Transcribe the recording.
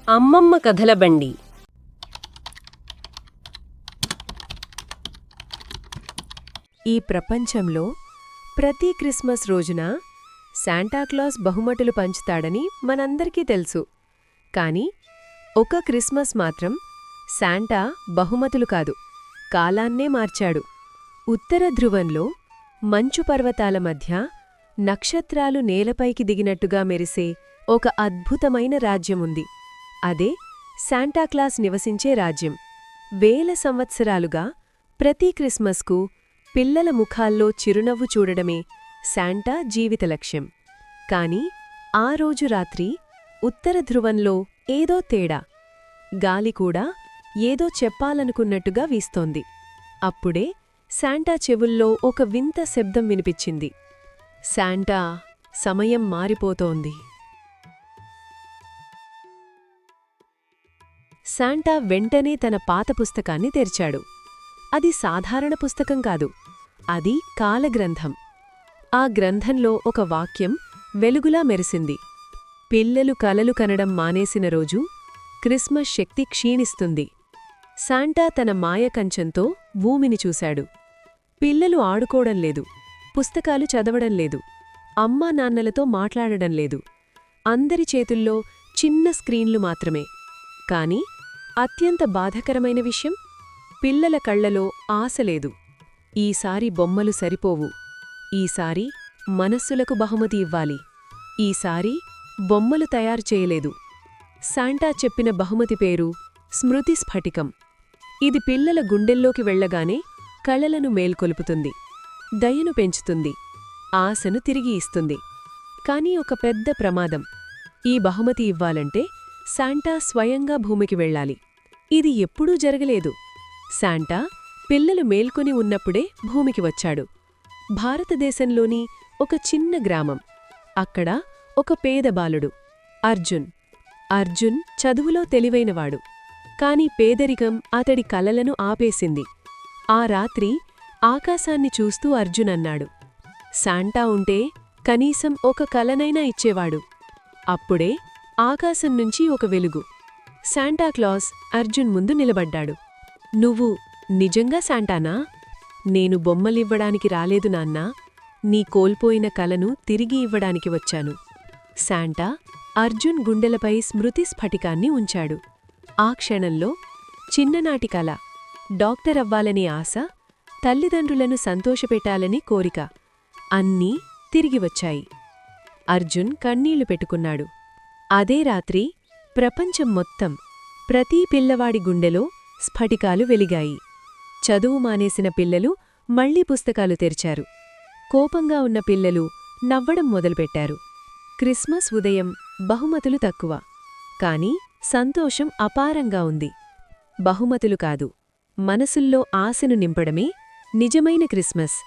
అమ్మమ్మ కథల బండి. ఈ ప్రపంచంలో ప్రతి క్రిస్మస్ రోజున శాంటాక్లాస్ బహుమతులు పంచుతాడని మనందరికీ తెలుసు. కాని ఒక క్రిస్మస్ మాత్రం శాంటా బహుమతులు కాదు, కాలాన్నే మార్చాడు. ఉత్తర ధ్రువంలో మంచు పర్వతాల మధ్య నక్షత్రాలు నేలపైకి దిగినట్టుగా మెరిసే ఒక అద్భుతమైన రాజ్యముంది. అదే శాంటాక్లాస్ నివసించే రాజ్యం. వేల సంవత్సరాలుగా ప్రతి క్రిస్మస్కు పిల్లల ముఖాల్లో చిరునవ్వు చూడడమే శాంటా జీవిత లక్ష్యం. కాని ఆ రోజు రాత్రి ఉత్తర ధ్రువంలో ఏదో తేడా. గాలికూడా ఏదో చెప్పాలనుకున్నట్టుగా వీస్తోంది. అప్పుడే శాంటా చెవుల్లో ఒక వింత శబ్దం వినిపించింది. శాంటా, సమయం మారిపోతోంది. శాంటా వెంటనే తన పాత పుస్తకాన్ని తెరిచాడు. అది సాధారణ పుస్తకం కాదు, అది కాలగ్రంథం. ఆ గ్రంథంలో ఒక వాక్యం వెలుగులా మెరిసింది. పిల్లలు కలలు కనడం మానేసిన రోజు క్రిస్మస్ శక్తి క్షీణిస్తుంది. శాంటా తన మాయకంచంతో భూమిని చూశాడు. పిల్లలు ఆడుకోవడం లేదు, పుస్తకాలు చదవడం లేదు, అమ్మా నాన్నలతో మాట్లాడడం లేదు. అందరి చేతుల్లో చిన్న స్క్రీన్లు మాత్రమే. కాని అత్యంత బాధకరమైన విషయం, పిల్లల కళ్లలో ఆశలేదు. ఈసారి బొమ్మలు సరిపోవు, ఈసారి మనస్సులకు బహుమతి ఇవ్వాలి, ఈసారి బొమ్మలు తయారు చేయలేదు. శాంటా చెప్పిన బహుమతి పేరు స్మృతి స్ఫటికం. ఇది పిల్లల గుండెల్లోకి వెళ్లగానే కళలను మేల్కొలుపుతుంది, దయను పెంచుతుంది, ఆశను తిరిగి ఇస్తుంది. కాని ఒక పెద్ద ప్రమాదం. ఈ బహుమతి ఇవ్వాలంటే శాంటా స్వయంగా భూమికి వెళ్ళాలి. ఇది ఎప్పుడూ జరగలేదు. శాంటా పిల్లలు మేల్కొని ఉన్నప్పుడే భూమికి వచ్చాడు. భారతదేశంలోని ఒక చిన్న గ్రామం. అక్కడ ఒక పేద బాలుడు, అర్జున్. అర్జున్ చదువులో తెలివైనవాడు. కాని పేదరికం అతడి కలలను ఆపేసింది. ఆ రాత్రి ఆకాశాన్ని చూస్తూ అర్జున్ అన్నాడు, శాంటా ఉంటే కనీసం ఒక కలనైనా ఇచ్చేవాడు. అప్పుడే ఆకాశం నుంచి ఒక వెలుగు. శాంటాక్లాస్ అర్జున్ ముందు నిలబడ్డాడు. నువ్వు నిజంగా శాంటానా? నేను బొమ్మలివ్వడానికి రాలేదు నాన్నా, నీ కోల్పోయిన కలను తిరిగి ఇవ్వడానికి వచ్చాను. శాంటా అర్జున్ గుండెలపై స్మృతి స్ఫటికాన్ని ఉంచాడు. ఆ క్షణంలో చిన్ననాటి కల, డాక్టర్ అవ్వాలనే ఆశ, తల్లిదండ్రులను సంతోషపెట్టాలని కోరిక అన్నీ తిరిగి వచ్చాయి. అర్జున్ కన్నీళ్లు పెట్టుకున్నాడు. అదే రాత్రి ప్రపంచం మొత్తం, ప్రతీ పిల్లవాడి గుండెలో స్ఫటికాలు వెలిగాయి. చదువు మానేసిన పిల్లలు మళ్లీ పుస్తకాలు తెరిచారు. కోపంగా ఉన్న పిల్లలు నవ్వడం మొదలుపెట్టారు. క్రిస్మస్ ఉదయం బహుమతులు తక్కువ, కాని సంతోషం అపారంగా ఉంది. బహుమతులు కాదు, మనసుల్లో ఆశను నింపడమే నిజమైన క్రిస్మస్.